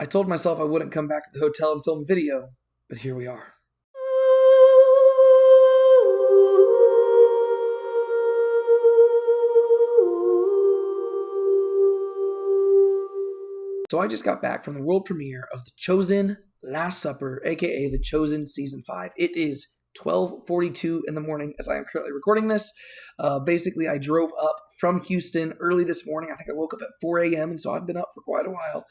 I told myself I wouldn't come back to the hotel and film a video, but here we are. So I just got back from the world premiere of The Chosen Last Supper, aka The Chosen Season 5. It is 12:42 in the morning as I am currently recording this. Basically, I drove up from Houston early this morning. I think I woke up at 4 a.m., and so I've been up for quite a while.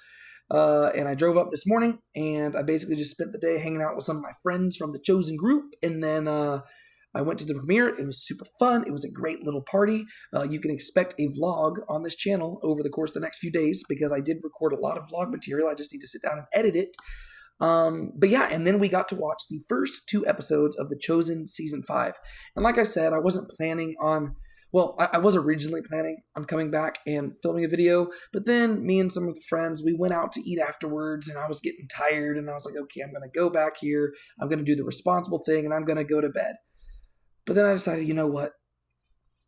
And I drove up this morning, and I basically just spent the day hanging out with some of my friends from the Chosen group, and then I went to the premiere. It was super fun. It was a great little party. You can expect a vlog on this channel over the course of the next few days because I did record a lot of vlog material. I just need to sit down and edit it. But yeah, and then we got to watch the first 2 episodes of The Chosen Season 5. And like I said, I wasn't planning on, I was originally planning on coming back and filming a video, but then me and some of the friends, we went out to eat afterwards, and I was getting tired, and I was like, okay, I'm going to go back here. I'm going to do the responsible thing, and I'm going to go to bed. But then I decided, you know what?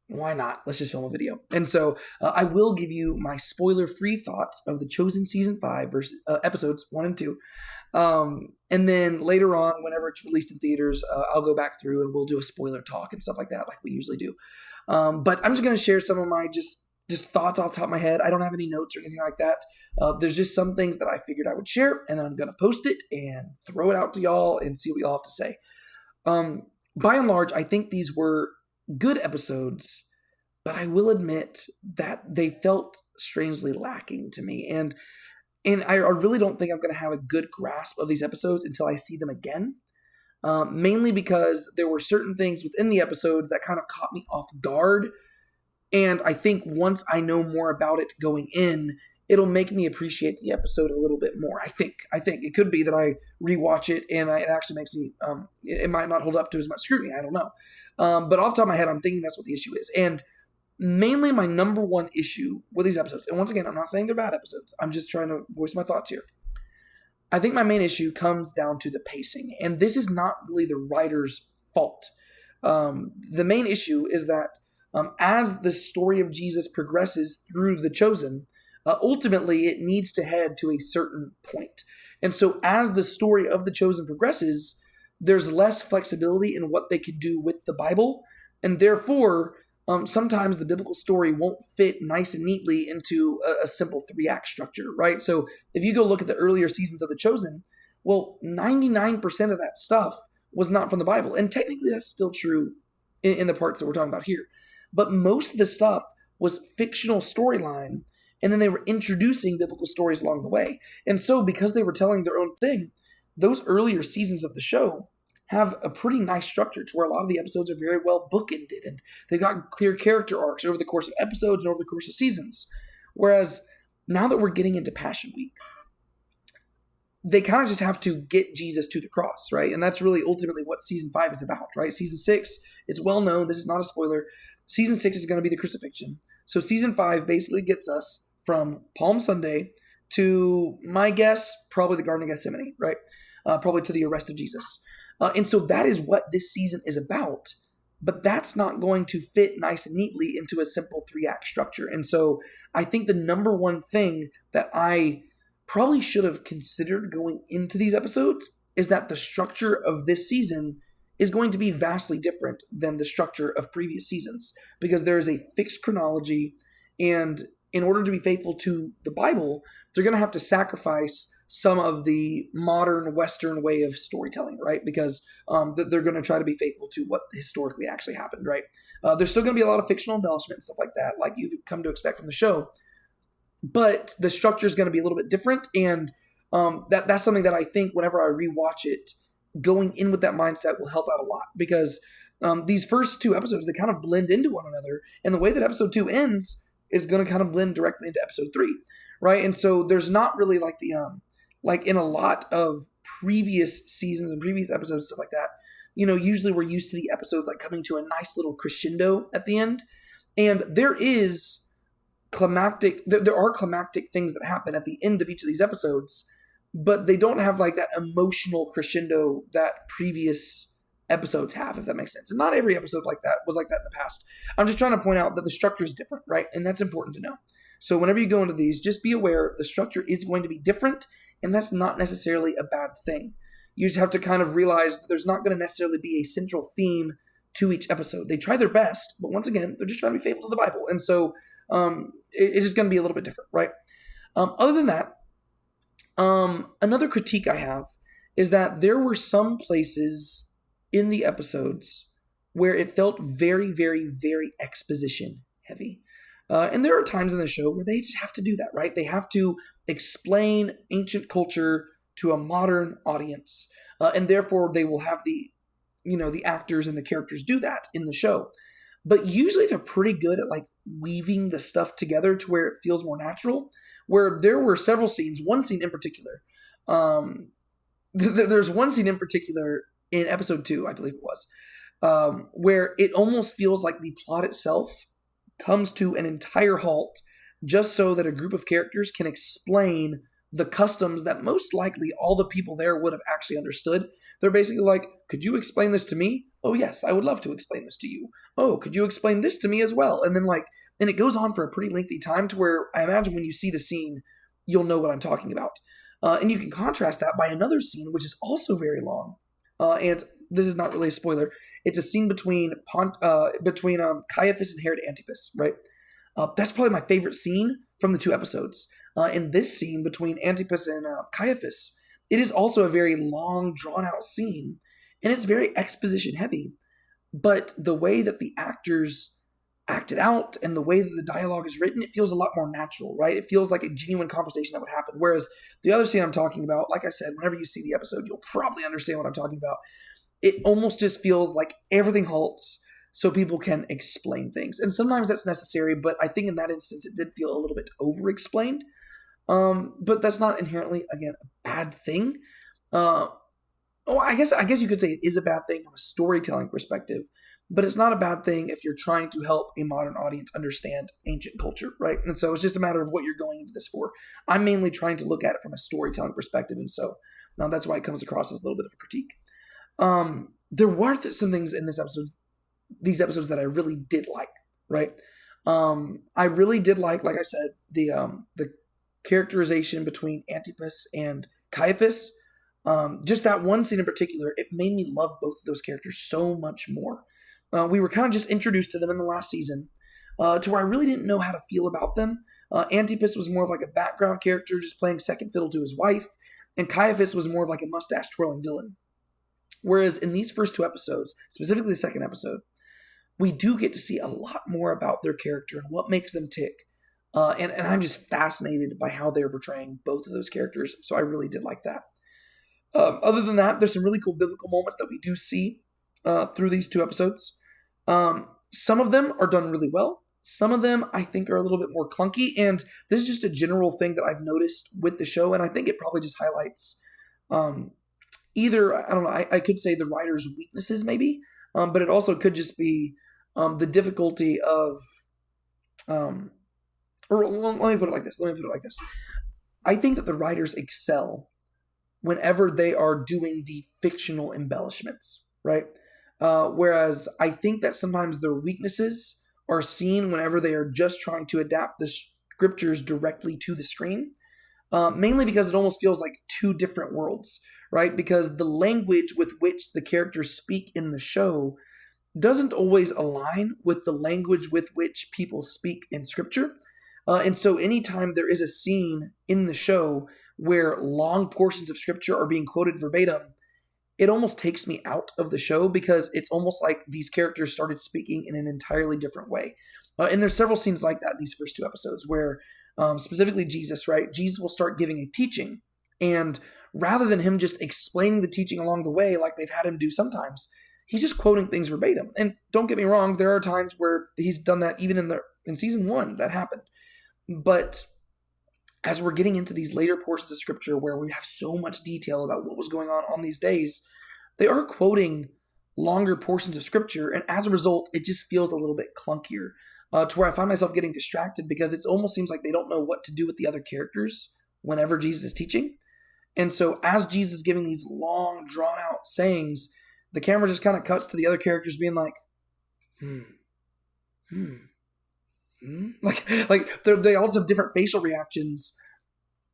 Why not? Let's just film a video. And so I will give you my spoiler-free thoughts of The Chosen Season 5 episodes 1 and 2. And then later on, whenever it's released in theaters, I'll go back through and we'll do a spoiler talk and stuff like that, like we usually do. But I'm just going to share some of my just thoughts off the top of my head. I don't have any notes or anything like that. There's just some things that I figured I would share, and then I'm going to post it and throw it out to y'all and see what y'all have to say. By and large, I think these were good episodes, but I will admit that they felt strangely lacking to me. And I really don't think I'm going to have a good grasp of these episodes until I see them again. Mainly because there were certain things within the episodes that kind of caught me off guard. And I think once I know more about it going in, it'll make me appreciate the episode a little bit more. I think it could be that I rewatch it and it actually makes me, it might not hold up to as much scrutiny. I don't know. But off the top of my head, I'm thinking that's what the issue is. And mainly my number one issue with these episodes, and once again, I'm not saying they're bad episodes. I'm just trying to voice my thoughts here. I think my main issue comes down to the pacing. And this is not really the writer's fault. The main issue is that as the story of Jesus progresses through The Chosen, ultimately, it needs to head to a certain point. And so as the story of The Chosen progresses, there's less flexibility in what they could do with the Bible. And therefore, sometimes the biblical story won't fit nice and neatly into a simple 3-act structure, right? So if you go look at the earlier seasons of The Chosen, 99% of that stuff was not from the Bible. And technically, that's still true in the parts that we're talking about here. But most of the stuff was fictional storyline, and then they were introducing biblical stories along the way. And so because they were telling their own thing, those earlier seasons of the show have a pretty nice structure to where a lot of the episodes are very well bookended, and they've got clear character arcs over the course of episodes and over the course of seasons. Whereas now that we're getting into Passion Week, they kind of just have to get Jesus to the cross, right? And that's really ultimately what Season 5 is about, right? Season 6, it's well known, this is not a spoiler, Season 6 is going to be the crucifixion. So Season 5 basically gets us from Palm Sunday to, my guess, probably the Garden of Gethsemane, right? Probably to the arrest of Jesus. And so that is what this season is about. But that's not going to fit nice and neatly into a simple 3-act structure. And so I think the number one thing that I probably should have considered going into these episodes is that the structure of this season is going to be vastly different than the structure of previous seasons, because there is a fixed chronology, and in order to be faithful to the Bible, they're going to have to sacrifice some of the modern Western way of storytelling, right? Because they're going to try to be faithful to what historically actually happened, right? There's still going to be a lot of fictional embellishment and stuff like that, like you've come to expect from the show. But the structure is going to be a little bit different, and that's something that I think whenever I rewatch it, going in with that mindset will help out a lot. Because these first 2 episodes, they kind of blend into one another, and the way that episode 2 ends is going to kind of blend directly into episode 3, right? And so there's not really like the like in a lot of previous seasons and previous episodes and stuff like that, usually we're used to the episodes like coming to a nice little crescendo at the end. And there is climactic, there are climactic things that happen at the end of each of these episodes, but they don't have like that emotional crescendo that previous episodes have, if that makes sense. And not every episode like that was like that in the past. I'm just trying to point out that the structure is different, right? And that's important to know. So whenever you go into these, just be aware the structure is going to be different. and that's not necessarily a bad thing. You just have to kind of realize that there's not going to necessarily be a central theme to each episode. They try their best, but once again, they're just trying to be faithful to the Bible. And so it's just going to be a little bit different, right? Other than that, another critique I have is that there were some places in the episodes where it felt very, very, very exposition heavy. And there are times in the show where they just have to do that, right? They have to explain ancient culture to a modern audience. And therefore they will have the actors and the characters do that in the show. But usually they're pretty good at like weaving the stuff together to where it feels more natural. Where there were several scenes, one scene in particular, there's one scene in particular in episode 2, I believe it was, where it almost feels like the plot itself comes to an entire halt just so that a group of characters can explain the customs that most likely all the people there would have actually understood. They're basically like, could you explain this to me? Oh, yes, I would love to explain this to you. Oh, could you explain this to me as well? And then and it goes on for a pretty lengthy time to where I imagine when you see the scene, you'll know what I'm talking about. And you can contrast that by another scene, which is also very long. And this is not really a spoiler. It's a scene between Caiaphas and Herod Antipas, right? That's probably my favorite scene from the 2 episodes. In this scene between Antipas and Caiaphas, it is also a very long, drawn-out scene, and it's very exposition-heavy. But the way that the actors act it out and the way that the dialogue is written, it feels a lot more natural, right? It feels like a genuine conversation that would happen. Whereas the other scene I'm talking about, like I said, whenever you see the episode, you'll probably understand what I'm talking about. It almost just feels like everything halts so people can explain things. And sometimes that's necessary, but I think in that instance, it did feel a little bit over-explained. But that's not inherently, again, a bad thing. I guess you could say it is a bad thing from a storytelling perspective, but it's not a bad thing if you're trying to help a modern audience understand ancient culture, right? And so it's just a matter of what you're going into this for. I'm mainly trying to look at it from a storytelling perspective, and so now that's why it comes across as a little bit of a critique. There were some things in these episodes that I really did like, right? I really did like I said, the characterization between Antipas and Caiaphas. Just that one scene in particular, it made me love both of those characters so much more. We were kind of just introduced to them in the last season, to where I really didn't know how to feel about them. Antipas was more of like a background character, just playing second fiddle to his wife, and Caiaphas was more of like a mustache-twirling villain. Whereas in these first 2 episodes, specifically the second episode, we do get to see a lot more about their character and what makes them tick. And I'm just fascinated by how they're portraying both of those characters, so I really did like that. Other than that, there's some really cool biblical moments that we do see through these 2 episodes. Some of them are done really well. Some of them I think are a little bit more clunky, and this is just a general thing that I've noticed with the show, and I think it probably just highlights either, I don't know, I could say the writer's weaknesses maybe, but it also could just be the difficulty of, or let me put it like this. I think that the writers excel whenever they are doing the fictional embellishments, right? Whereas I think that sometimes their weaknesses are seen whenever they are just trying to adapt the scriptures directly to the screen, mainly because it almost feels like 2 different worlds, right? Because the language with which the characters speak in the show doesn't always align with the language with which people speak in scripture. And so anytime there is a scene in the show where long portions of scripture are being quoted verbatim, it almost takes me out of the show because it's almost like these characters started speaking in an entirely different way. And there's several scenes like that in these first 2 episodes where specifically Jesus, right? Jesus will start giving a teaching, and rather than him just explaining the teaching along the way like they've had him do sometimes, he's just quoting things verbatim. And don't get me wrong, there are times where he's done that even in season 1 that happened. But as we're getting into these later portions of scripture where we have so much detail about what was going on these days, they are quoting longer portions of scripture, and as a result, it just feels a little bit clunkier, to where I find myself getting distracted because it almost seems like they don't know what to do with the other characters whenever Jesus is teaching. And so as Jesus is giving these long, drawn-out sayings, the camera just kind of cuts to the other characters being like, like they also have different facial reactions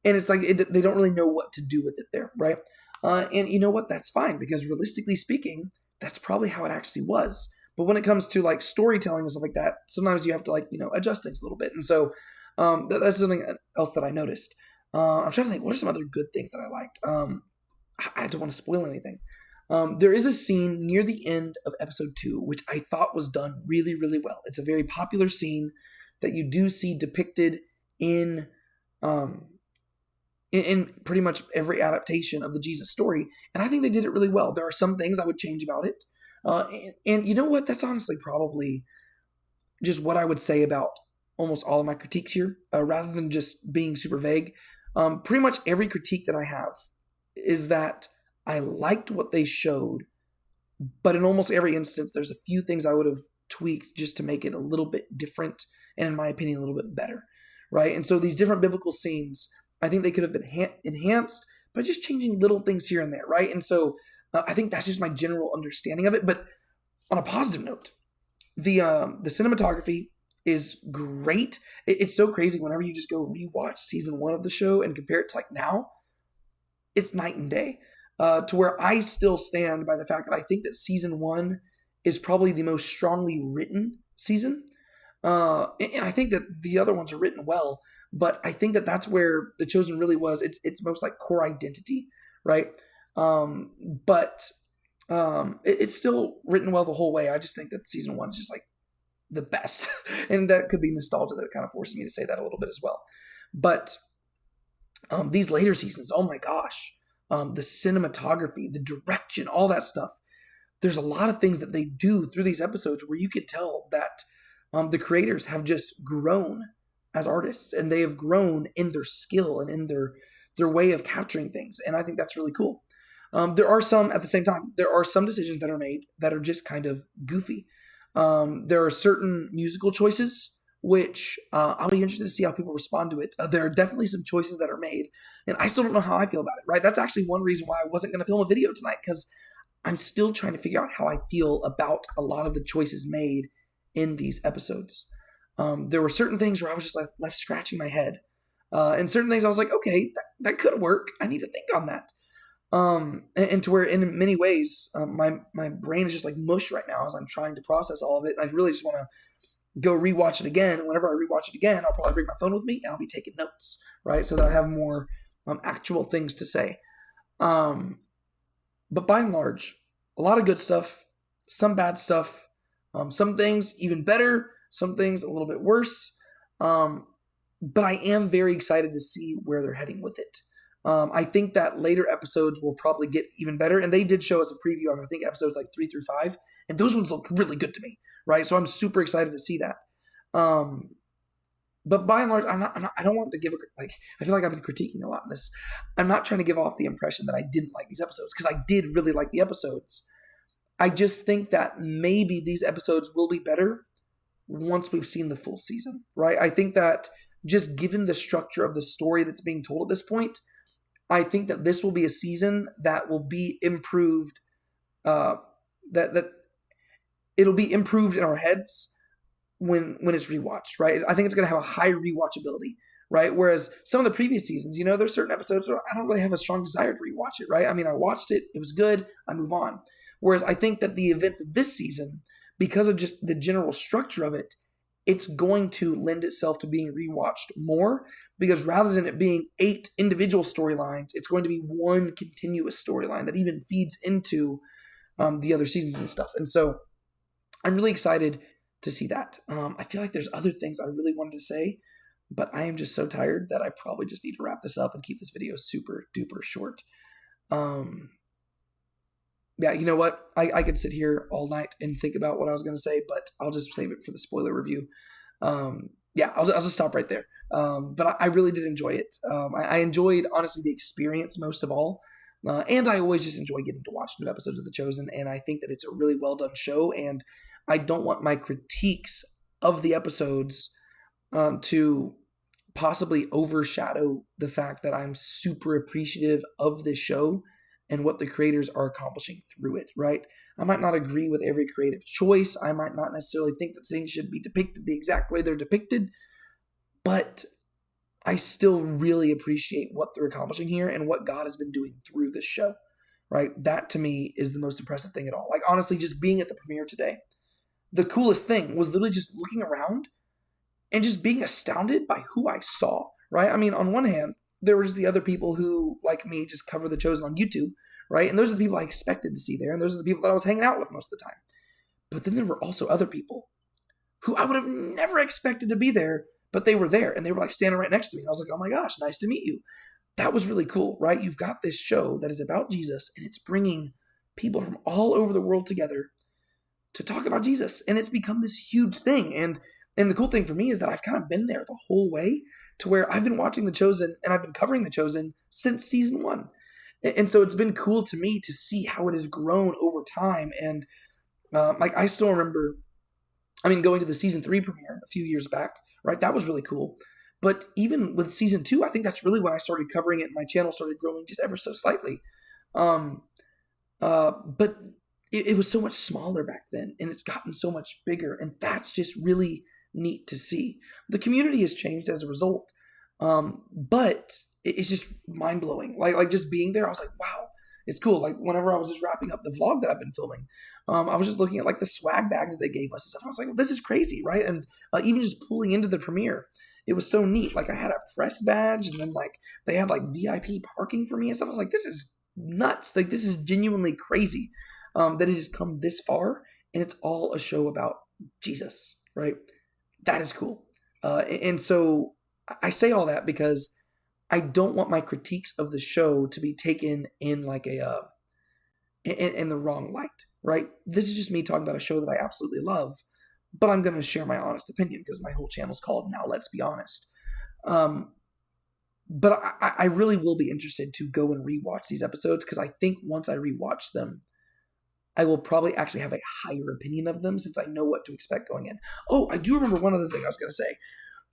And it's like they don't really know what to do with it there, right? And you know what? That's fine, because realistically speaking, that's probably how it actually was. But when it comes to like storytelling and stuff like that, sometimes you have to like, adjust things a little bit. And so that's something else that I noticed. I'm trying to think, what are some other good things that I liked? I don't want to spoil anything. There is a scene near the end of episode 2, which I thought was done really, really well. It's a very popular scene that you do see depicted in pretty much every adaptation of the Jesus story. And I think they did it really well. There are some things I would change about it. And you know what? That's honestly probably just what I would say about almost all of my critiques here, rather than just being super vague. Pretty much every critique that I have is that I liked what they showed, but in almost every instance, there's a few things I would have tweaked just to make it a little bit different and, in my opinion, a little bit better, right? And so these different biblical scenes, I think they could have been enhanced by just changing little things here and there, right? And so I think that's just my general understanding of it. But on a positive note, the cinematography is great. It's so crazy whenever you just go rewatch season 1 of the show and compare it to like now, it's night and day. To where I still stand by the fact that I think that season 1 is probably the most strongly written season. And I think that the other ones are written well, but I think that that's where The Chosen really was its most like core identity, right? But it's still written well the whole way. I just think that season 1 is just like the best. And that could be nostalgia that kind of forces me to say that a little bit as well. But these later seasons, oh my gosh, the cinematography, the direction, all that stuff. There's a lot of things that they do through these episodes where you could tell that the creators have just grown as artists, and they have grown in their skill and in their way of capturing things. And I think that's really cool. There are some, at the same time, there are some decisions that are made that are just kind of goofy. There are certain musical choices which I'll be interested to see how people respond to it. There are definitely some choices that are made, and I still don't know how I feel about it, right? That's actually one reason why I wasn't going to film a video tonight, because I'm still trying to figure out how I feel about a lot of the choices made in these episodes. There were certain things where I was just like left scratching my head. And certain things I was like, okay, that could work. I need to think on that. And to where in many ways, my brain is just like mush right now as I'm trying to process all of it. And I really just want to go rewatch it again. And whenever I rewatch it again, I'll probably bring my phone with me and I'll be taking notes, right? So that I have more actual things to say. But by and large, a lot of good stuff, some bad stuff, some things even better, some things a little bit worse. But I am very excited to see where they're heading with it. I think that later episodes will probably get even better. And they did show us a preview of, I think, episodes like 3 through 5. And those ones look really good to me, right? So I'm super excited to see that. But by and large, I don't want to give I feel like I've been critiquing a lot in this. I'm not trying to give off the impression that I didn't like these episodes, because I did really like the episodes. I just think that maybe these episodes will be better once we've seen the full season, right? I think that just given the structure of the story that's being told at this point, I think that this will be a season that will be improved, that it'll be improved in our heads when it's rewatched, right? I think it's going to have a high rewatchability, right? Whereas some of the previous seasons, there's certain episodes where I don't really have a strong desire to rewatch it, right? I mean, I watched it, it was good, I move on. Whereas I think that the events of this season, because of just the general structure of it, it's going to lend itself to being rewatched more, because rather than it being 8 individual storylines, it's going to be one continuous storyline that even feeds into the other seasons and stuff. And so I'm really excited to see that. I feel like there's other things I really wanted to say, but I am just so tired that I probably just need to wrap this up and keep this video super duper short. Yeah, you know what? I could sit here all night and think about what I was going to say, but I'll just save it for the spoiler review. Yeah, I'll just stop right there. But I really did enjoy it. I enjoyed, honestly, the experience most of all. And I always just enjoy getting to watch new episodes of The Chosen, and I think that it's a really well done show, and I don't want my critiques of the episodes to possibly overshadow the fact that I'm super appreciative of this show and what the creators are accomplishing through it, right? I might not agree with every creative choice. I might not necessarily think that things should be depicted the exact way they're depicted, but I still really appreciate what they're accomplishing here and what God has been doing through this show, right? That to me is the most impressive thing at all. Like, honestly, just being at the premiere today, the coolest thing was literally just looking around and just being astounded by who I saw, right? I mean, on one hand, there were just the other people who, like me, just cover The Chosen on YouTube, right? And those are the people I expected to see there, and those are the people that I was hanging out with most of the time. But then there were also other people who I would have never expected to be there, but they were there, and they were like standing right next to me. I was like, oh my gosh, nice to meet you. That was really cool, right? You've got this show that is about Jesus, and it's bringing people from all over the world together to talk about Jesus, and it's become this huge thing. And the cool thing for me is that I've kind of been there the whole way, to where I've been watching The Chosen and I've been covering The Chosen since season 1. And so it's been cool to me to see how it has grown over time. And like, I still remember, I mean, going to the season 3 premiere a few years back, right? That was really cool. But even with season 2, I think that's really when I started covering it and my channel started growing just ever so slightly. But it was so much smaller back then, and it's gotten so much bigger. And that's just really neat to see. The community has changed as a result, but it's just mind-blowing. Like just being there, I was like, wow, it's cool. Like, whenever I was just wrapping up the vlog that I've been filming, I was just looking at like the swag bag that they gave us and stuff. I was like, well, this is crazy, right? And even just pulling into the premiere, it was so neat. Like, I had a press badge, and then like they had like VIP parking for me and stuff. I was like, this is nuts. Like, this is genuinely crazy that it has come this far, and it's all a show about Jesus, right? That is cool. And so I say all that because I don't want my critiques of the show to be taken in like in the wrong light, right? This is just me talking about a show that I absolutely love, but I'm going to share my honest opinion because my whole channel's called Now Let's Be Honest. But I really will be interested to go and rewatch these episodes, because I think once I rewatch them, I will probably actually have a higher opinion of them, since I know what to expect going in. Oh, I do remember one other thing I was going to say.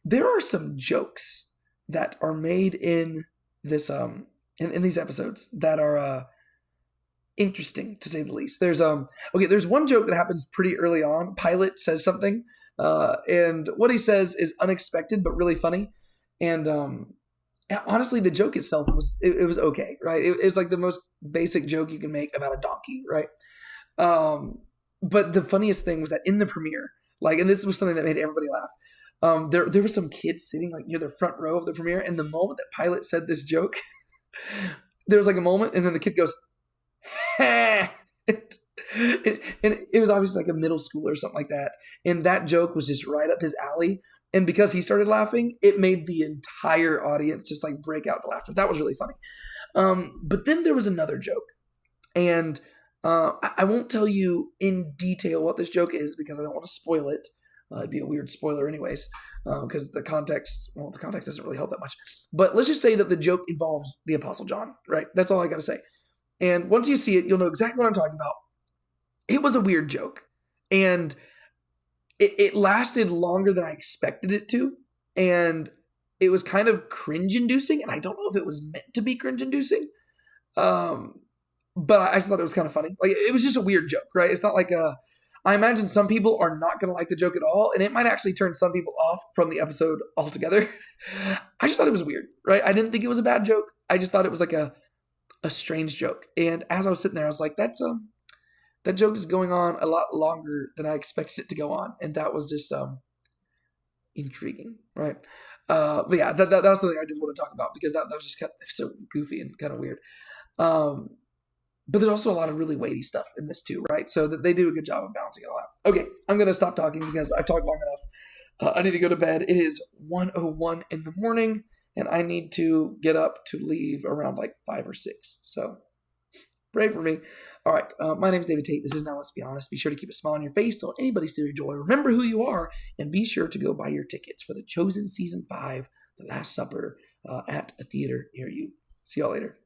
There are some jokes that are made in this in these episodes that are interesting, to say the least. There's one joke that happens pretty early on. Pilate says something, and what he says is unexpected but really funny. And honestly, the joke itself was okay, right? It was like the most basic joke you can make about a donkey, right? But the funniest thing was that in the premiere, like, and this was something that made everybody laugh. There were some kids sitting like near the front row of the premiere, and the moment that Pilate said this joke, there was like a moment, and then the kid goes, and it was obviously like a middle schooler or something like that. And that joke was just right up his alley. And because he started laughing, it made the entire audience just like break out to laughter. That was really funny. But then there was another joke, and I won't tell you in detail what this joke is because I don't want to spoil it. It'd be a weird spoiler anyways, because the context doesn't really help that much. But let's just say that the joke involves the Apostle John, right? That's all I got to say. And once you see it, you'll know exactly what I'm talking about. It was a weird joke, and it lasted longer than I expected it to, and it was kind of cringe-inducing, and I don't know if it was meant to be cringe-inducing, but I just thought it was kind of funny. Like, it was just a weird joke, right? It's not like I imagine some people are not going to like the joke at all, and it might actually turn some people off from the episode altogether. I just thought it was weird, right? I didn't think it was a bad joke. I just thought it was like a strange joke. And as I was sitting there, I was like, that joke is going on a lot longer than I expected it to go on. And that was just intriguing, right? But yeah, that was something I did want to talk about, because that was just kind of so goofy and kind of weird. But there's also a lot of really weighty stuff in this too, right? So that they do a good job of balancing it all out. Okay, I'm going to stop talking because I've talked long enough. I need to go to bed. It is 1:01 in the morning, and I need to get up to leave around like 5 or 6. So pray for me. All right, my name is David Tate. This is Now Let's Be Honest. Be sure to keep a smile on your face. Don't anybody steal your joy. Remember who you are, and be sure to go buy your tickets for The Chosen Season 5, The Last Supper, at a theater near you. See y'all later.